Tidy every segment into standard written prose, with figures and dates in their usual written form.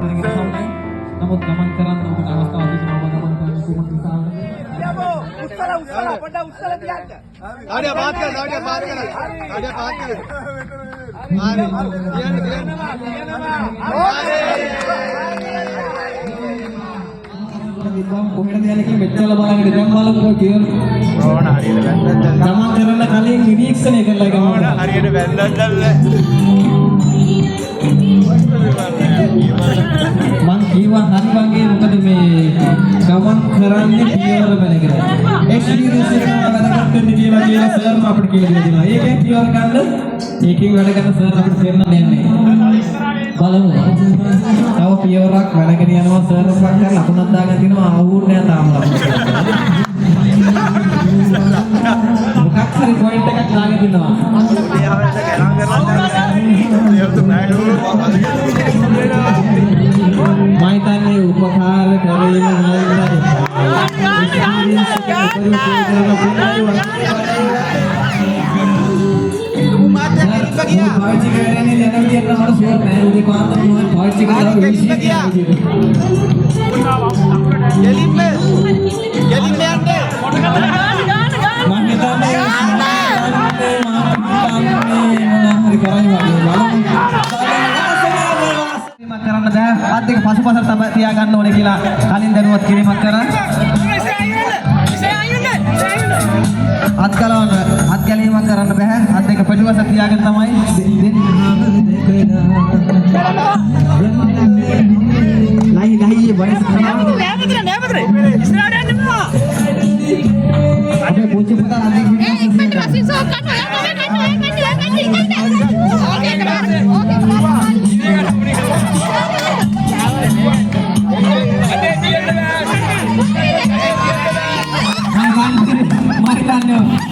නමුත් ගමන් කරන්න ඔබට අවස්ථාව දෙනවා ගමන් කරන්න කොහොමද දිශාවට උස්සලා පොඩ්ඩක් උස්සලා තියන්න. ආඩිය පාත් කර හරි කොහෙටද යන්නේ කියලා මෙච්චර බලන්නේ දැන් බලමුකෝ කියලා ඕන හරියට වැන්දක් ගමන් කරන්න කලින් නිරීක්ෂණය කරලා ගමන් හරියට වැන්දක් දැල්ල මං කිව්වා හරි වගේ මොකද මේ ගමන් කරන්නේ පියවර බැලගෙන එක්ස්පීරියන්ස් එක වැඩගත් වෙන්න කියලා සර් අපිට කියලා දෙනවා. ඒකෙන් පියවර ගන්න ඒකෙන් වැඩ කරන සර් අපිට තේරෙන්න දෙන්නේ. බලමු. තව පියවරක් වැඩගෙන යනවා සර් පස්සෙන් ලකුණක් දාගෙන තිනවා ආවුන්නේ තාම ලකුණක්. මොකක් හරි පොයින්ට් එකක් දාගෙන තිනවා. මයිතන්නේ උපකාර කරගෙන කරන්න බෑ. අත් දෙක පසුපසට තමයි තියාගන්න ඕනේ කියලා කලින් දැනුවත් කිරීමක් කරා. අත් ගලවන්න අත් ගැලීමක් කරන්න බෑ. අත් දෙක පිටුපසට තියාගෙන තමයි ලයි වයස නෑ ඉස්සරහට යන්න බෑ. අපේ පුංචි පුතා අත් දෙක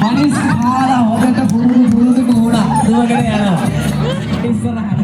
manis kalah hobeta buru kuda dua gede ya istirahat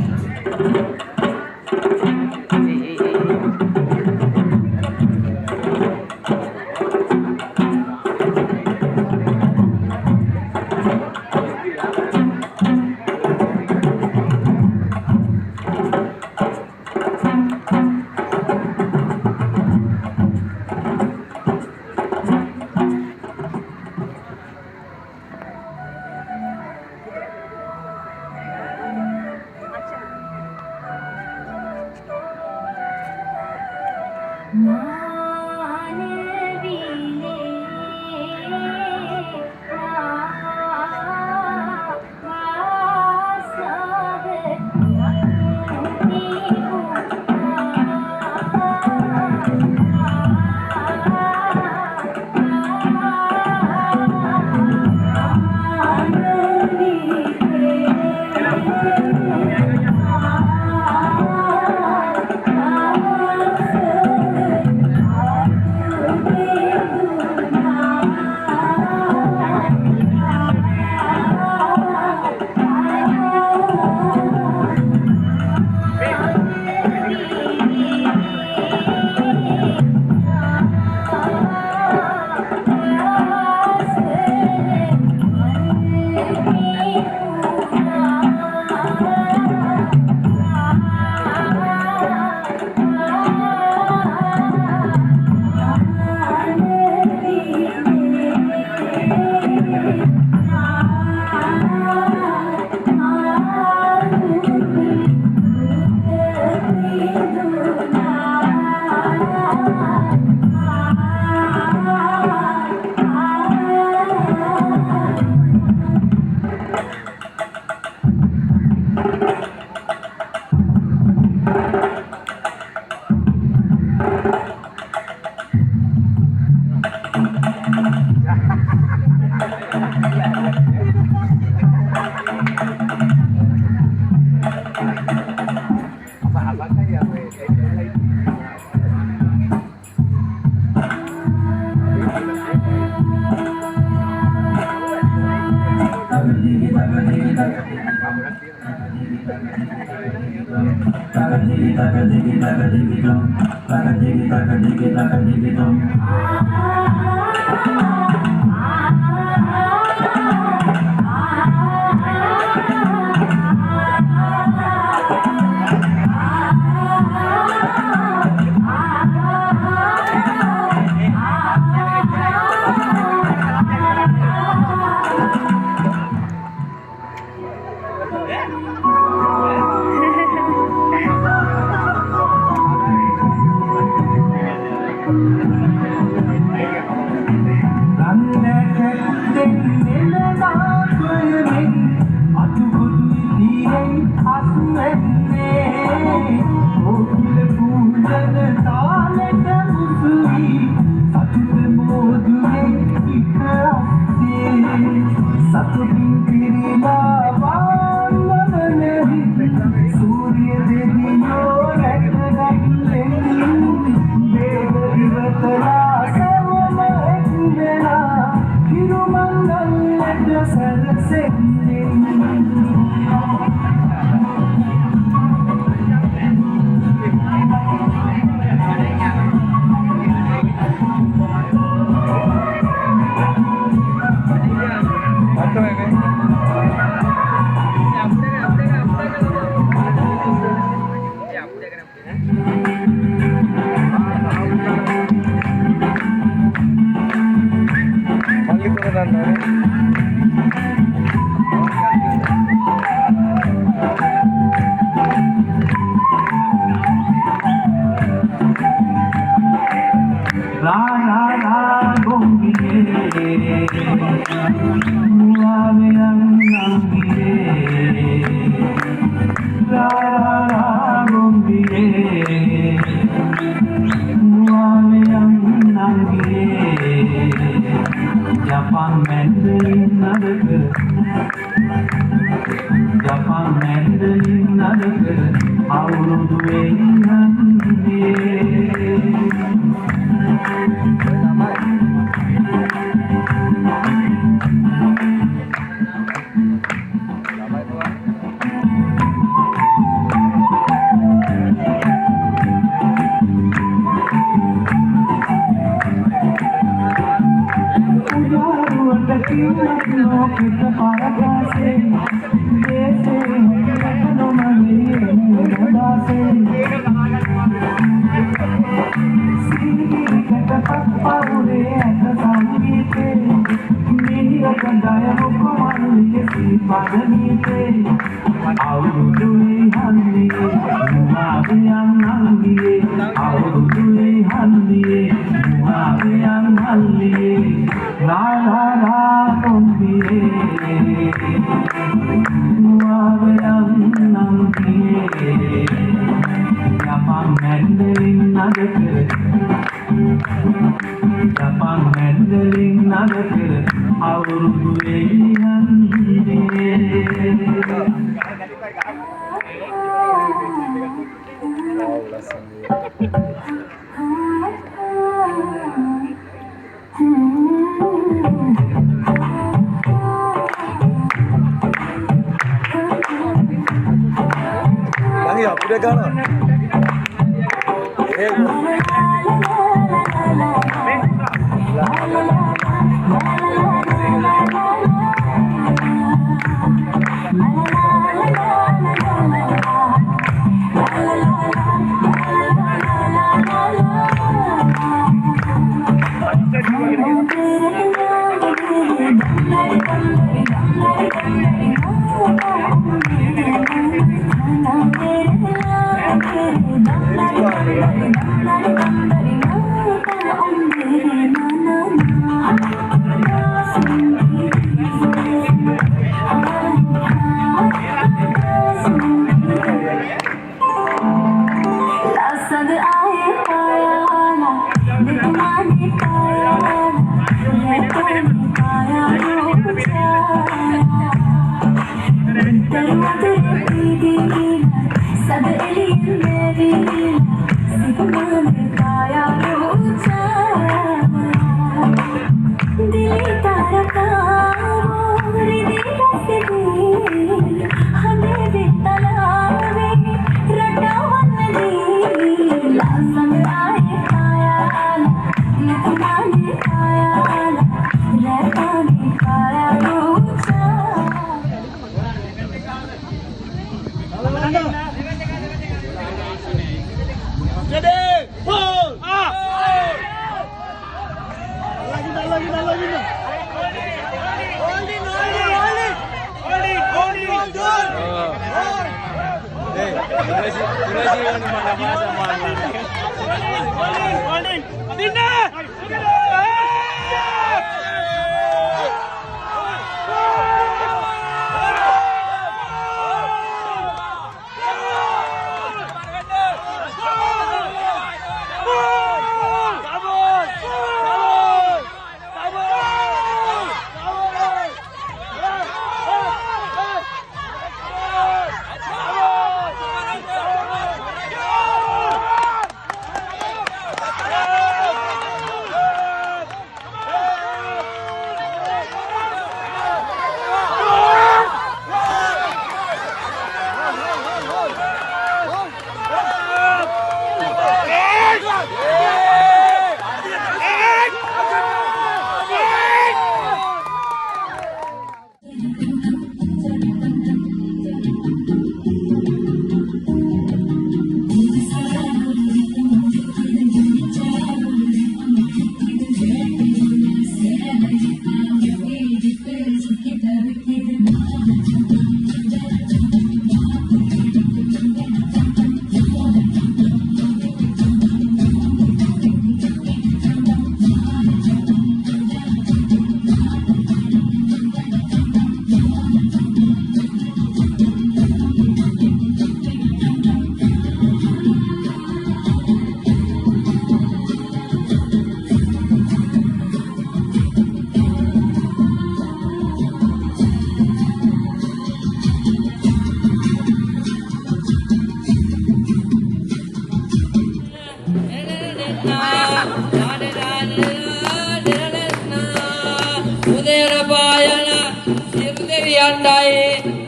යන්නයි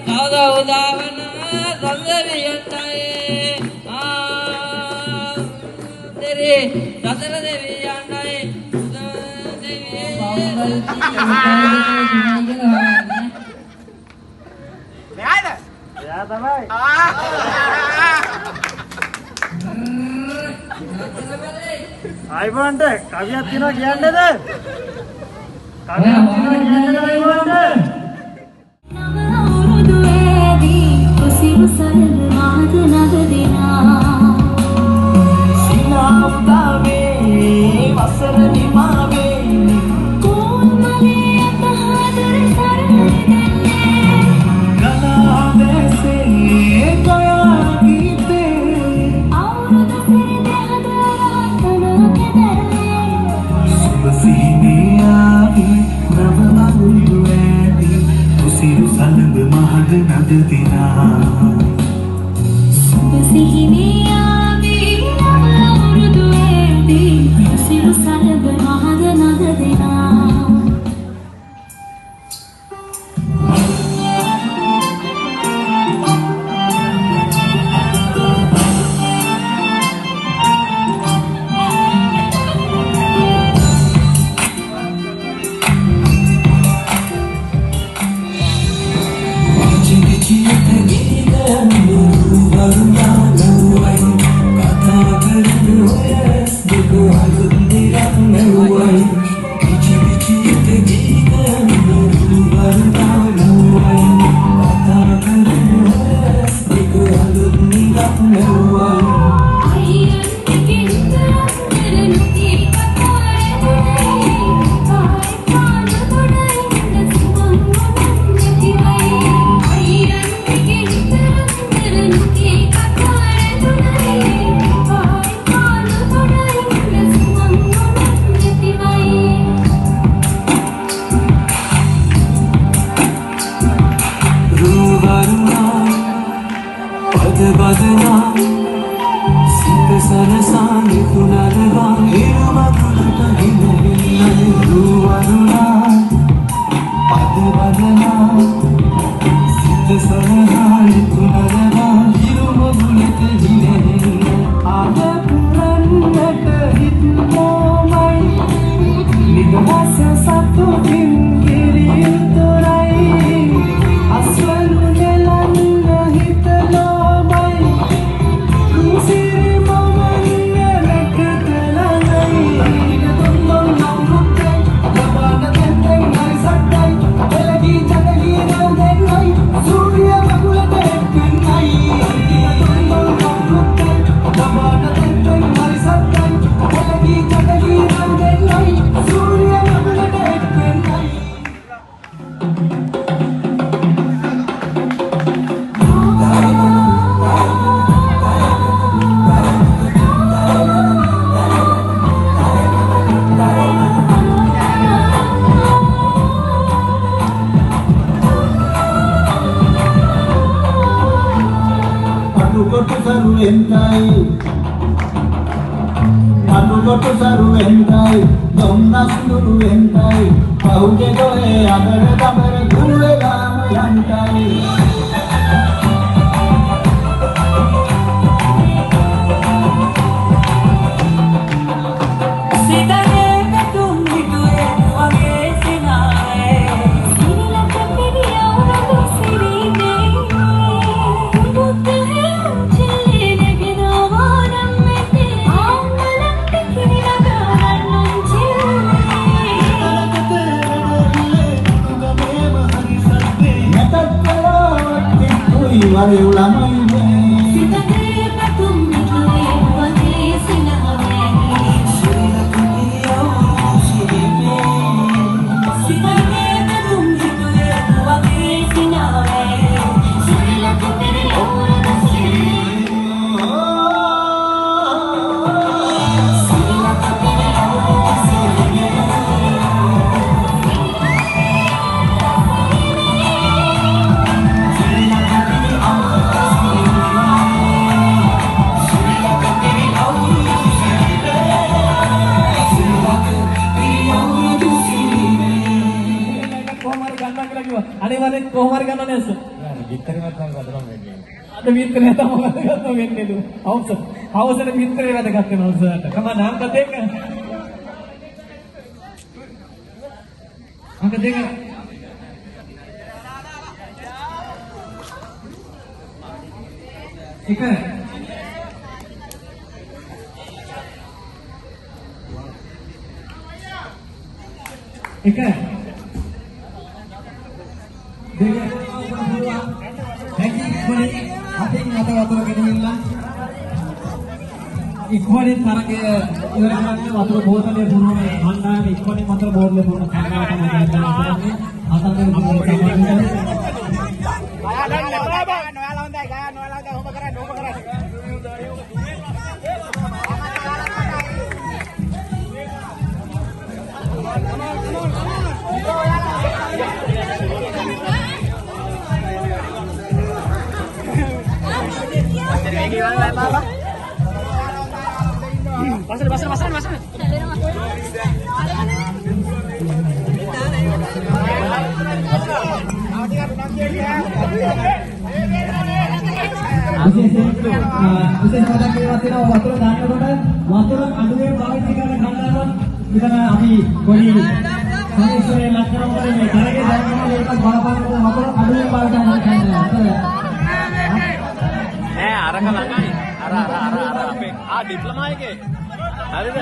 සවද උදාවන සඳවියන්ටයි දෙරේ සතර දෙවියන්ටයි ආයිබෝන්ට කවියක් තියෙනවා කියන්නේද? කවියක් තියෙනවා කියන්නේද ආයිබෝන්ට? කියලා කිව්වා. අනිවාර්යෙන් කොහොම හරි ගන්න නැස්ස. විතරක් නම් ගන්න වෙන්නේ. අද විතරේ තමයි වැදගත් වෙන්නේ. හවසට විතරේ වැදගත් වෙනවා සර්ට. කමන්න අංක දෙක. අංක දෙක. එක. එක. දෙක. අතින් අත වතුර ගෙනවිල්ලා ඉක්මනින් තරගය ඉවර කරන්න වතුර බෝතලේ පුරවන කණ්ඩායම ඉක්මනින් වතුර බෝතලේ පුරවන කණ්ඩායම තමයි කරන්නේ. අතන්නේ නොයාලා හොඳයි ගා නොයාලා හොඳයි ඔබ කරන්නේ ඔබ කරන්නේ විශේෂ පදක් කියනවා තියෙනවා වතුර දාන්නකොට වතුර අඩුවේ පාවිච්චි කරන කණ්ඩායම මෙතන අපි පොඩි සංස්කෘතිය ලක්ෂණ වලින් මේ තරගේ දැනගන්න එක බලපාන වතුර අඩුවේ පාවිච්චි කරන කණ්ඩායම. අරක ළඟයි. අර අපේ ඩිප්ලෝමා එකේ. හරිද?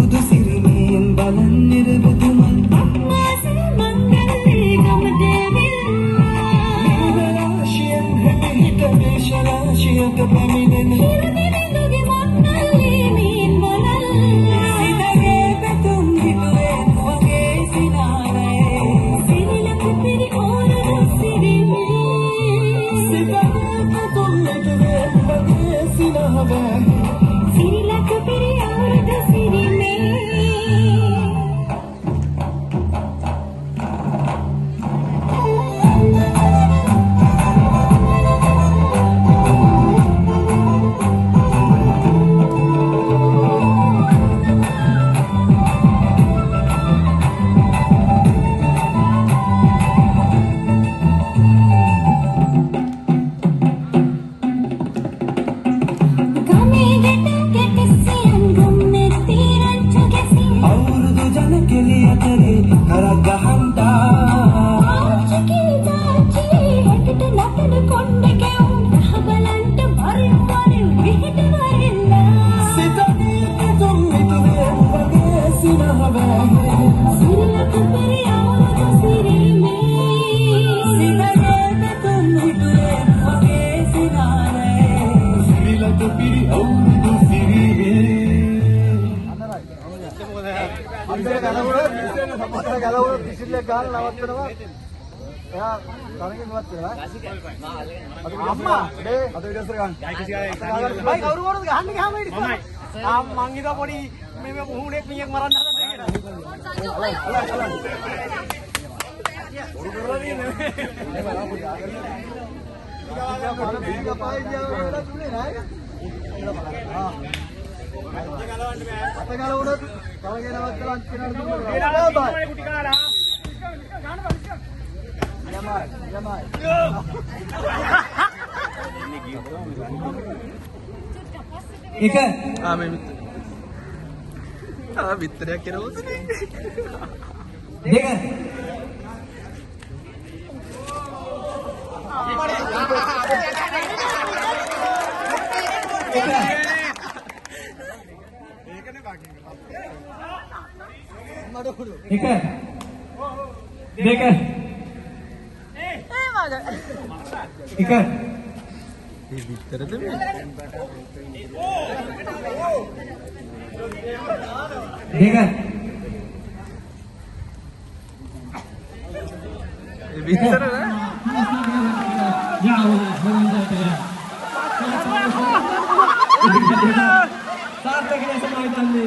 අවුරුදු සිරිමයෙන් බලන් නිරබුදු මන් අක්මාසන මංගල්ලේ ගම දෙවිල්ලා රාශියෙන් හැටිහිට දේශරාශියක පැමිණෙන හිරදිරිඳුගේ මක්නල්ලේ මීන් මොලල්ලා සිතගේ පැතුම් හිතුවෙන් වගේ සිනාරයේ සිරිලක පිරි ඕරදු සිරිමේ සිතගේ පැතුම් හිතුවෙන් වගේ සිනාරයේ සිරිලක පිරි ඕරදු සිරිමේ ගමේ ගෙට කෙටිසියන් ගම්මේ තීරංචු ගැසී අවුරුදු ජන කෙලි අතරේ කරක් ගහන්දා ආච්චිකින් තාච්චියේ හැකට නටන කොණ්ඩ කැවුම් රහබලන්ට වරින් වරින් විහිද වරින්නා සිතගේ පැතුම් හිතුවෙන් වගේ සිනාරයේ සිරිලක පිරි ඕරදු සිරිමේ සිතගේ පැතුම් හිතුවෙන් වගේ සිනාරයේ සිරිලක පිරි අවුරුදු සිරිමේ අන්තර ගලවුණ පිසිල්ලක් ගහලා නවත්තනවා. එයා තරගෙන් ඉවත් වෙනවා. අම්මා නේ අද විදිහට ගන්න. බයි කවුරුවරුද ගහන්න ගහම ඉන්නේ. මං හිතුවා පොඩි මේ මුහුණෙක් මීයක් මරන්න හදන්නේ කියලා. එක විතරයක් කෙරුවොත් දෙක එක දෙක එක විතරද මේ දෙක විතර सार्थक ने समाधान दे